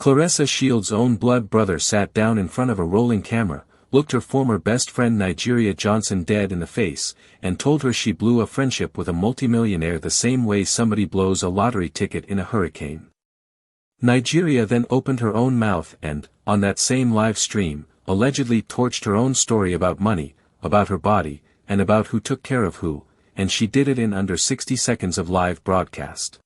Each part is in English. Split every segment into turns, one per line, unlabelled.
Claressa Shields' own blood brother sat down in front of a rolling camera, looked her former best friend Nigeria Johnson dead in the face, and told her she blew a friendship with a multimillionaire the same way somebody blows a lottery ticket in a hurricane. Nigeria then opened her own mouth and, on that same live stream, allegedly torched her own story about money, about her body, and about who took care of who, and she did it in under 60 seconds of live broadcast.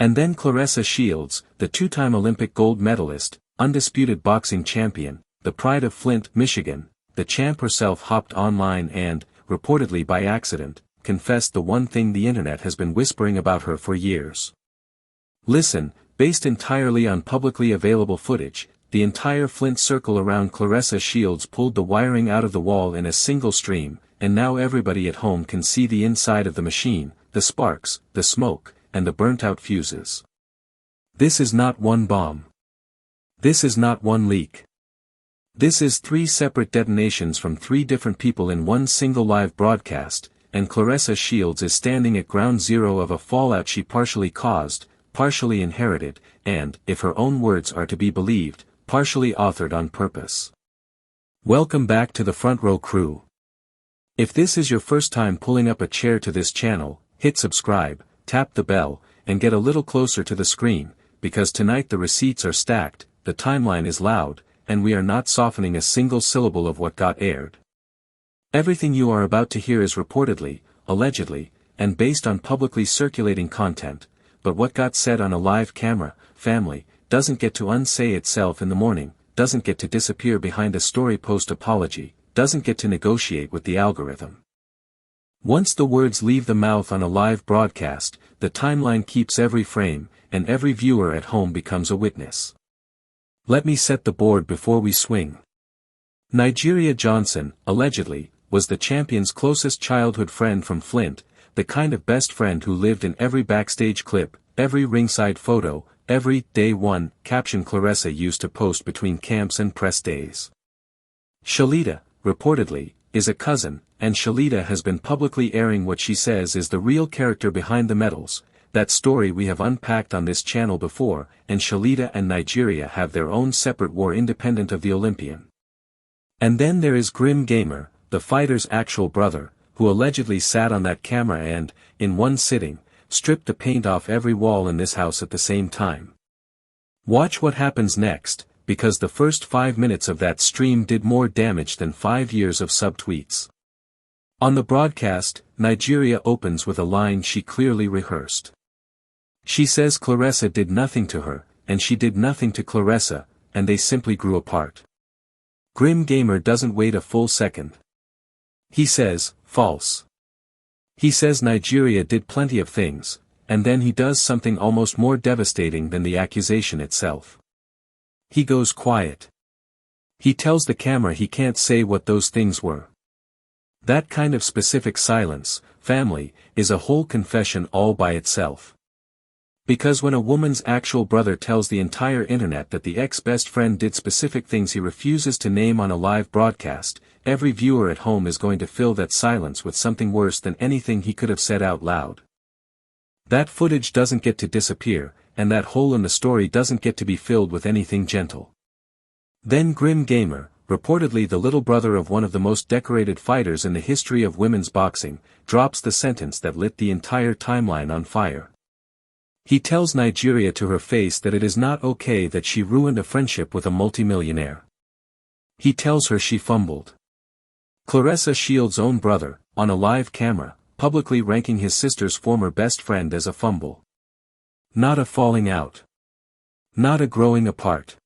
And then Claressa Shields, the two-time Olympic gold medalist, undisputed boxing champion, the pride of Flint, Michigan, the champ herself hopped online and, reportedly by accident, confessed the one thing the internet has been whispering about her for years. Listen, based entirely on publicly available footage, the entire Flint circle around Claressa Shields pulled the wiring out of the wall in a single stream, and now everybody at home can see the inside of the machine, the sparks, the smoke, and the burnt-out fuses. This is not one bomb. This is not one leak. This is 3 separate detonations from 3 different people in one single live broadcast, and Claressa Shields is standing at ground zero of a fallout she partially caused, partially inherited, and, if her own words are to be believed, partially authored on purpose. Welcome back to the Front Row crew. If this is your first time pulling up a chair to this channel, hit subscribe, tap the bell, and get a little closer to the screen, because tonight the receipts are stacked, the timeline is loud, and we are not softening a single syllable of what got aired. Everything you are about to hear is reportedly, allegedly, and based on publicly circulating content, but what got said on a live camera, family, doesn't get to unsay itself in the morning, doesn't get to disappear behind a story post apology, doesn't get to negotiate with the algorithm. Once the words leave the mouth on a live broadcast, the timeline keeps every frame, and every viewer at home becomes a witness. Let me set the board before we swing. Nigeria Johnson, allegedly, was the champion's closest childhood friend from Flint, the kind of best friend who lived in every backstage clip, every ringside photo, every day one caption Claressa used to post between camps and press days. Shelita, reportedly, is a cousin, and Shelita has been publicly airing what she says is the real character behind the medals. That story we have unpacked on this channel before, and Shelita and Nigeria have their own separate war independent of the Olympian. And then there is Grim Gamer, the fighter's actual brother, who allegedly sat on that camera and, in one sitting, stripped the paint off every wall in this house at the same time. Watch what happens next, because the first 5 minutes of that stream did more damage than 5 years of subtweets. On the broadcast, Nigeria opens with a line she clearly rehearsed. She says Claressa did nothing to her, and she did nothing to Claressa, and they simply grew apart. Grim Gamer doesn't wait a full second. He says, false. He says Nigeria did plenty of things, and then he does something almost more devastating than the accusation itself. He goes quiet. He tells the camera he can't say what those things were. That kind of specific silence, family, is a whole confession all by itself. Because when a woman's actual brother tells the entire internet that the ex-best friend did specific things he refuses to name on a live broadcast, every viewer at home is going to fill that silence with something worse than anything he could have said out loud. That footage doesn't get to disappear, and that hole in the story doesn't get to be filled with anything gentle. Then Grim Gamer, reportedly the little brother of one of the most decorated fighters in the history of women's boxing, drops the sentence that lit the entire timeline on fire. He tells Nigeria to her face that it is not okay that she ruined a friendship with a multimillionaire. He tells her she fumbled. Claressa Shields' own brother, on a live camera, publicly ranking his sister's former best friend as a fumble. Not a falling out. Not a growing apart.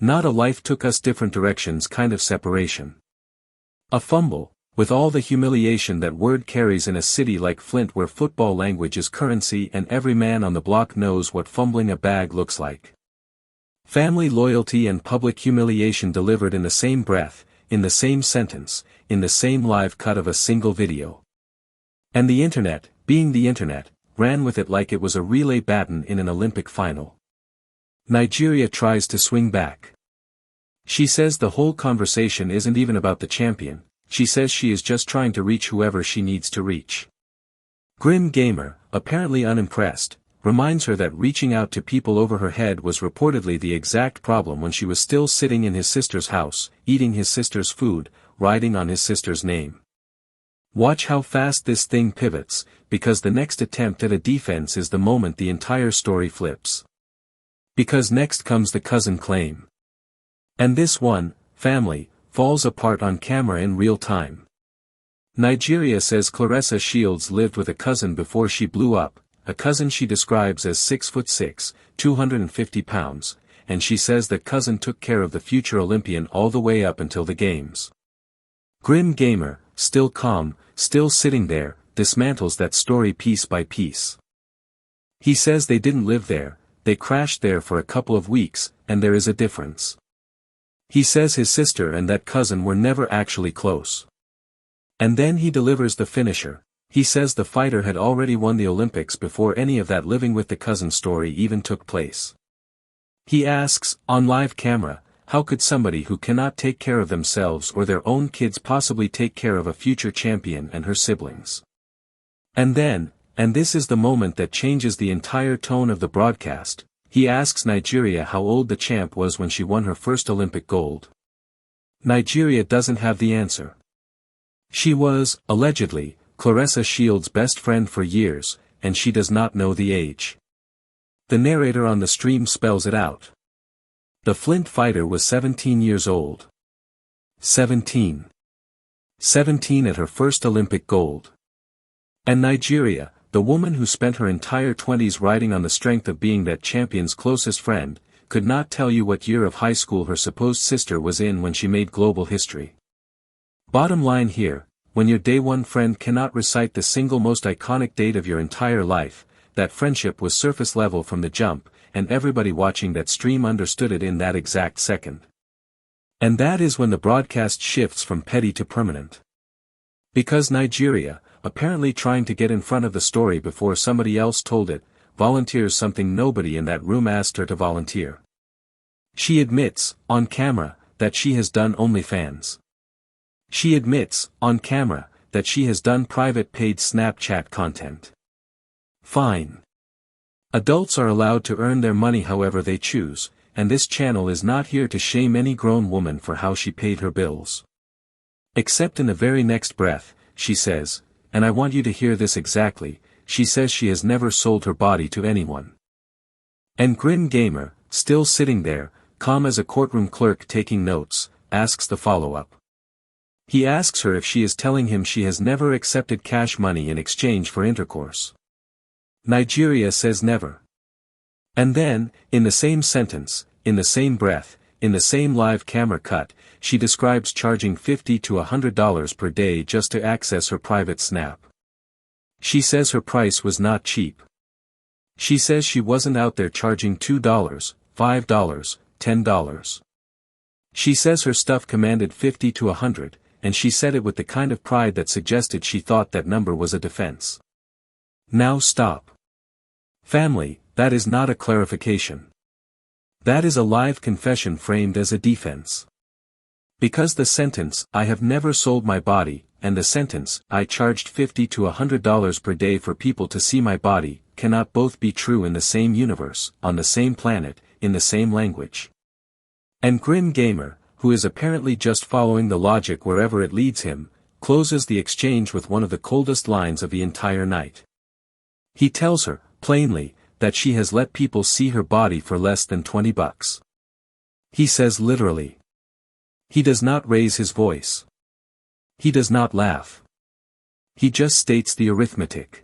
Not a life took us different directions kind of separation. A fumble, with all the humiliation that word carries in a city like Flint where football language is currency and every man on the block knows what fumbling a bag looks like. Family loyalty and public humiliation delivered in the same breath, in the same sentence, in the same live cut of a single video. And the internet, being the internet, ran with it like it was a relay baton in an Olympic final. Nigeria tries to swing back. She says the whole conversation isn't even about the champion, she says she is just trying to reach whoever she needs to reach. Grim Gamer, apparently unimpressed, reminds her that reaching out to people over her head was reportedly the exact problem when she was still sitting in his sister's house, eating his sister's food, riding on his sister's name. Watch how fast this thing pivots, because the next attempt at a defense is the moment the entire story flips. Because next comes the cousin claim. And this one, family, falls apart on camera in real time. Nigeria says Claressa Shields lived with a cousin before she blew up, a cousin she describes as 6'6", 250 pounds, and she says that cousin took care of the future Olympian all the way up until the games. Grim Gamer, still calm, still sitting there, dismantles that story piece by piece. He says they didn't live there, they crashed there for a couple of weeks, and there is a difference. He says his sister and that cousin were never actually close. And then he delivers the finisher. He says the fighter had already won the Olympics before any of that living with the cousin story even took place. He asks, on live camera, how could somebody who cannot take care of themselves or their own kids possibly take care of a future champion and her siblings? And then, and this is the moment that changes the entire tone of the broadcast, he asks Nigeria how old the champ was when she won her first Olympic gold. Nigeria doesn't have the answer. She was, allegedly, Claressa Shields' best friend for years, and she does not know the age. The narrator on the stream spells it out. The Flint fighter was 17 years old. 17. 17 at her first Olympic gold. And Nigeria, the woman who spent her entire 20s riding on the strength of being that champion's closest friend, could not tell you what year of high school her supposed sister was in when she made global history. Bottom line here, when your day one friend cannot recite the single most iconic date of your entire life, that friendship was surface level from the jump, and everybody watching that stream understood it in that exact second. And that is when the broadcast shifts from petty to permanent. Because Nigeria, apparently trying to get in front of the story before somebody else told it, volunteers something nobody in that room asked her to volunteer. She admits, on camera, that she has done OnlyFans. She admits, on camera, that she has done private paid Snapchat content. Fine. Adults are allowed to earn their money however they choose, and this channel is not here to shame any grown woman for how she paid her bills. Except in the very next breath, she says, and I want you to hear this exactly, she says she has never sold her body to anyone. And Grim Gamer, still sitting there, calm as a courtroom clerk taking notes, asks the follow-up. He asks her if she is telling him she has never accepted cash money in exchange for intercourse. Nigeria says never. And then, in the same sentence, in the same breath, in the same live camera cut, she describes charging $50 to $100 per day just to access her private snap. She says her price was not cheap. She says she wasn't out there charging $2, $5, $10. She says her stuff commanded $50 to $100, and she said it with the kind of pride that suggested she thought that number was a defense. Now stop. Family, that is not a clarification. That is a live confession framed as a defense. Because the sentence, I have never sold my body, and the sentence, I charged $50 to $100 per day for people to see my body, cannot both be true in the same universe, on the same planet, in the same language. And Grim Gamer, who is apparently just following the logic wherever it leads him, closes the exchange with one of the coldest lines of the entire night. He tells her, plainly, that she has let people see her body for less than $20. He says literally. He does not raise his voice. He does not laugh. He just states the arithmetic.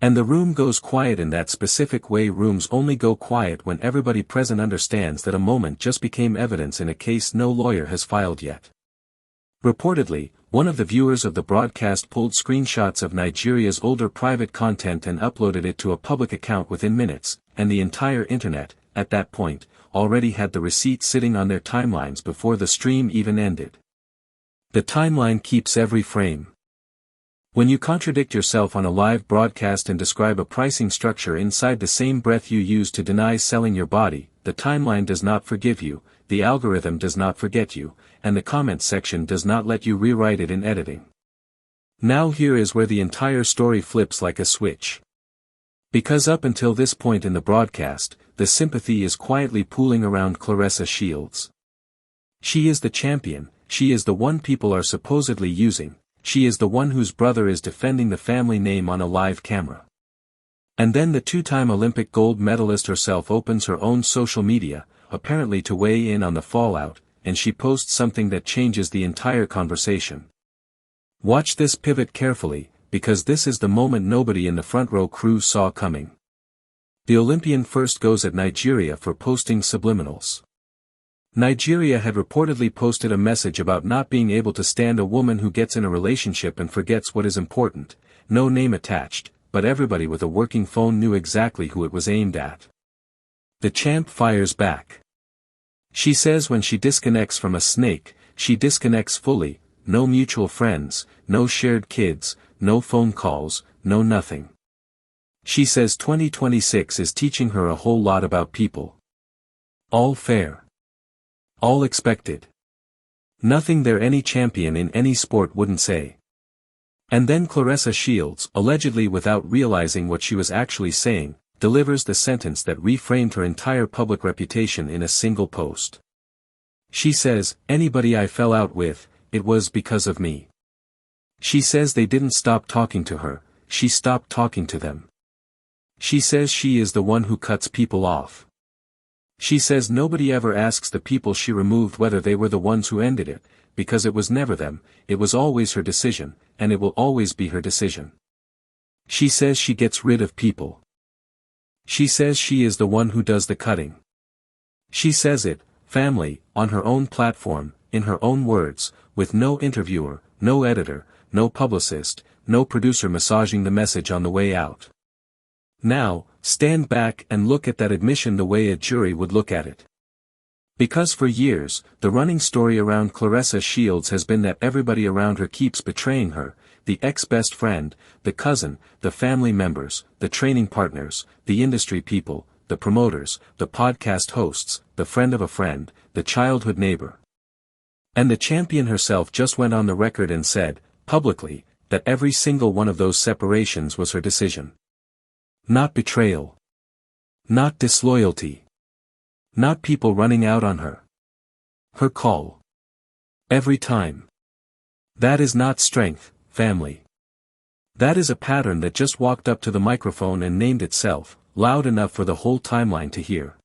And the room goes quiet in that specific way rooms only go quiet when everybody present understands that a moment just became evidence in a case no lawyer has filed yet. Reportedly, one of the viewers of the broadcast pulled screenshots of Nigeria's older private content and uploaded it to a public account within minutes, and the entire internet, at that point, already had the receipt sitting on their timelines before the stream even ended. The timeline keeps every frame. When you contradict yourself on a live broadcast and describe a pricing structure inside the same breath you use to deny selling your body, the timeline does not forgive you, the algorithm does not forget you, and the comments section does not let you rewrite it in editing. Now here is where the entire story flips like a switch. Because up until this point in the broadcast, the sympathy is quietly pooling around Claressa Shields. She is the champion, she is the one people are supposedly using, she is the one whose brother is defending the family name on a live camera. And then the two-time Olympic gold medalist herself opens her own social media, apparently to weigh in on the fallout, and she posts something that changes the entire conversation. Watch this pivot carefully, because this is the moment nobody in the front row crew saw coming. The Olympian first goes at Nigeria for posting subliminals. Nigeria had reportedly posted a message about not being able to stand a woman who gets in a relationship and forgets what is important, no name attached, but everybody with a working phone knew exactly who it was aimed at. The champ fires back. She says when she disconnects from a snake, she disconnects fully, no mutual friends, no shared kids, no phone calls, no nothing. She says 2026 is teaching her a whole lot about people. All fair. All expected. Nothing there any champion in any sport wouldn't say. And then Claressa Shields, allegedly without realizing what she was actually saying, delivers the sentence that reframed her entire public reputation in a single post. She says, "Anybody I fell out with, it was because of me." She says they didn't stop talking to her, she stopped talking to them. She says she is the one who cuts people off. She says nobody ever asks the people she removed whether they were the ones who ended it, because it was never them, it was always her decision, and it will always be her decision. She says she gets rid of people. She says she is the one who does the cutting. She says it, family, on her own platform, in her own words, with no interviewer, no editor, no publicist, no producer massaging the message on the way out. Now, stand back and look at that admission the way a jury would look at it. Because for years, the running story around Claressa Shields has been that everybody around her keeps betraying her, the ex-best friend, the cousin, the family members, the training partners, the industry people, the promoters, the podcast hosts, the friend of a friend, the childhood neighbor. And the champion herself just went on the record and said, publicly, that every single one of those separations was her decision. Not betrayal. Not disloyalty. Not people running out on her. Her call. Every time. That is not strength, family. That is a pattern that just walked up to the microphone and named itself, loud enough for the whole timeline to hear.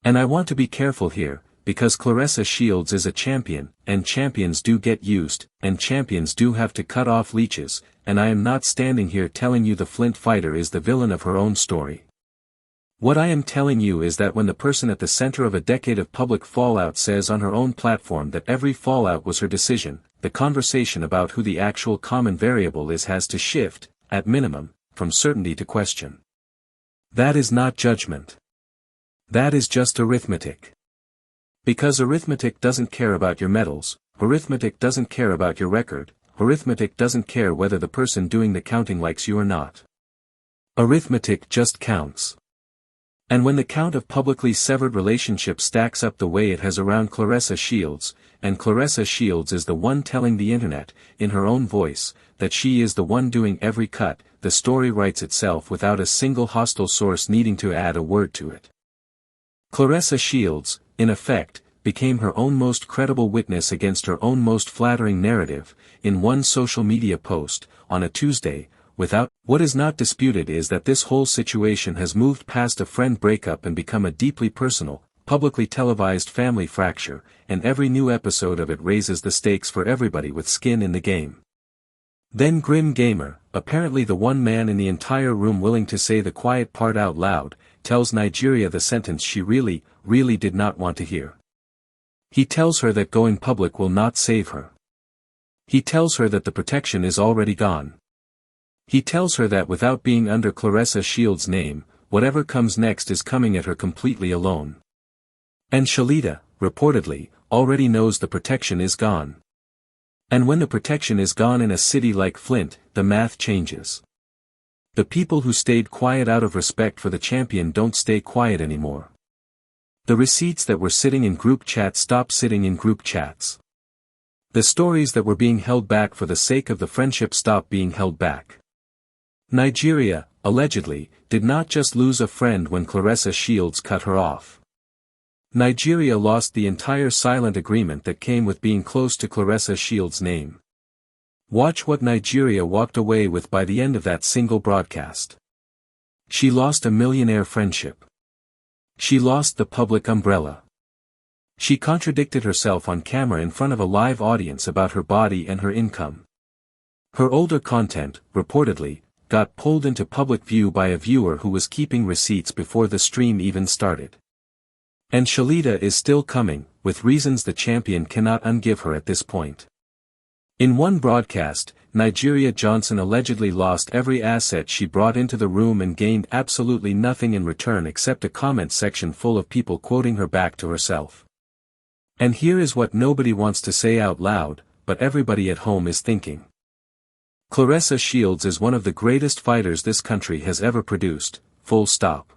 And I want to be careful here, because Claressa Shields is a champion, and champions do get used, and champions do have to cut off leeches, and I am not standing here telling you the Flint fighter is the villain of her own story. What I am telling you is that when the person at the center of a decade of public fallout says on her own platform that every fallout was her decision, the conversation about who the actual common variable is has to shift, at minimum, from certainty to question. That is not judgment. That is just arithmetic. Because arithmetic doesn't care about your medals, arithmetic doesn't care about your record, arithmetic doesn't care whether the person doing the counting likes you or not. Arithmetic just counts. And when the count of publicly severed relationships stacks up the way it has around Claressa Shields, and Claressa Shields is the one telling the internet, in her own voice, that she is the one doing every cut, the story writes itself without a single hostile source needing to add a word to it. Claressa Shields, in effect, became her own most credible witness against her own most flattering narrative, in one social media post, on a Tuesday, without. What is not disputed is that this whole situation has moved past a friend breakup and become a deeply personal, publicly televised family fracture, and every new episode of it raises the stakes for everybody with skin in the game. Then Grim Gamer, apparently the one man in the entire room willing to say the quiet part out loud, tells Nigeria the sentence she really did not want to hear. He tells her that going public will not save her. He tells her that the protection is already gone. He tells her that without being under Claressa Shields' name, whatever comes next is coming at her completely alone. And Shelita, reportedly, already knows the protection is gone. And when the protection is gone in a city like Flint, the math changes. The people who stayed quiet out of respect for the champion don't stay quiet anymore. The receipts that were sitting in group chats stop sitting in group chats. The stories that were being held back for the sake of the friendship stop being held back. Nigeria, allegedly, did not just lose a friend when Claressa Shields cut her off. Nigeria lost the entire silent agreement that came with being close to Claressa Shields' name. Watch what Nigeria walked away with by the end of that single broadcast. She lost a millionaire friendship. She lost the public umbrella. She contradicted herself on camera in front of a live audience about her body and her income. Her older content, reportedly, got pulled into public view by a viewer who was keeping receipts before the stream even started. And Shelita is still coming, with reasons the champion cannot ungive her at this point. In one broadcast, Nigeria Johnson allegedly lost every asset she brought into the room and gained absolutely nothing in return except a comment section full of people quoting her back to herself. And here is what nobody wants to say out loud, but everybody at home is thinking. Claressa Shields is one of the greatest fighters this country has ever produced, full stop.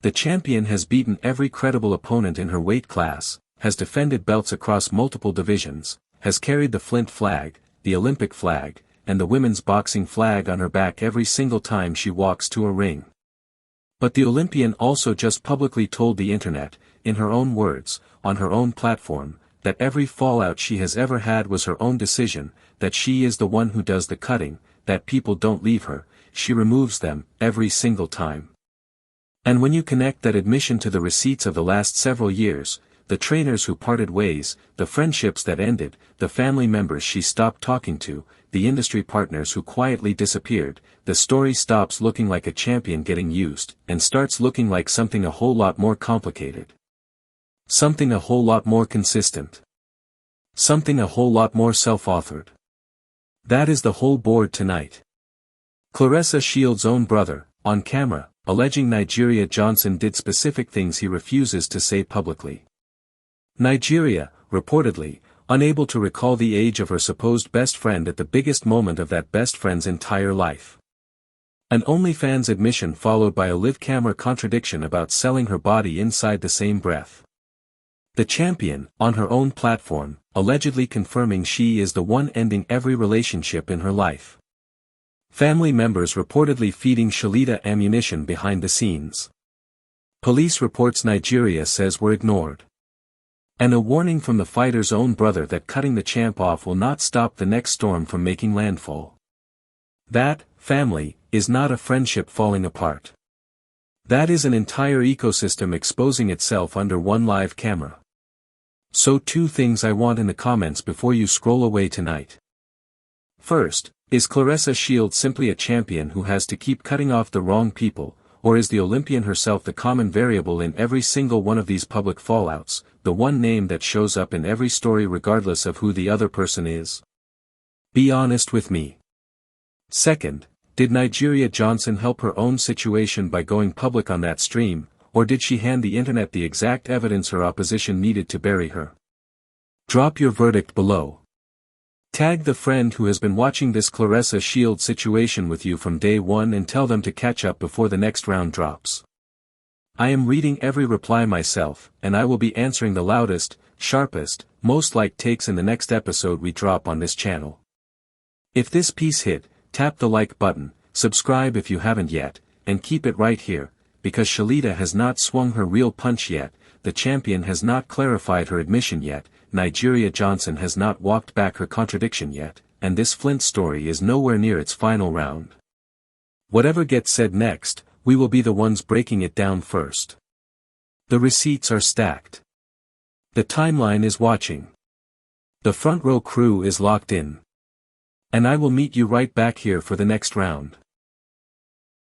The champion has beaten every credible opponent in her weight class, has defended belts across multiple divisions, has carried the Flint flag, the Olympic flag, and the women's boxing flag on her back every single time she walks to a ring. But the Olympian also just publicly told the internet, in her own words, on her own platform, that every fallout she has ever had was her own decision, that she is the one who does the cutting, that people don't leave her, she removes them, every single time. And when you connect that admission to the receipts of the last several years, the trainers who parted ways, the friendships that ended, the family members she stopped talking to, the industry partners who quietly disappeared, the story stops looking like a champion getting used, and starts looking like something a whole lot more complicated. Something a whole lot more consistent. Something a whole lot more self-authored. That is the whole board tonight. Claressa Shields' own brother, on camera, alleging Nigeria Johnson did specific things he refuses to say publicly. Nigeria, reportedly, unable to recall the age of her supposed best friend at the biggest moment of that best friend's entire life. An OnlyFans admission followed by a live camera contradiction about selling her body inside the same breath. The champion, on her own platform, allegedly confirming she is the one ending every relationship in her life. Family members reportedly feeding Shelita ammunition behind the scenes. Police reports Nigeria says were ignored. And a warning from the fighter's own brother that cutting the champ off will not stop the next storm from making landfall. That, family, is not a friendship falling apart. That is an entire ecosystem exposing itself under one live camera. So two things I want in the comments before you scroll away tonight. First, is Claressa Shields simply a champion who has to keep cutting off the wrong people, or is the Olympian herself the common variable in every single one of these public fallouts, the one name that shows up in every story regardless of who the other person is? Be honest with me. Second, did Nigeria Johnson help her own situation by going public on that stream, or did she hand the internet the exact evidence her opposition needed to bury her? Drop your verdict below. Tag the friend who has been watching this Claressa Shields situation with you from day one and tell them to catch up before the next round drops. I am reading every reply myself, and I will be answering the loudest, sharpest, most liked takes in the next episode we drop on this channel. If this piece hit, tap the like button, subscribe if you haven't yet, and keep it right here, because Shelita has not swung her real punch yet, the champion has not clarified her admission yet, Nigeria Johnson has not walked back her contradiction yet, and this Flint story is nowhere near its final round. Whatever gets said next, we will be the ones breaking it down first. The receipts are stacked. The timeline is watching. The front row crew is locked in. And I will meet you right back here for the next round.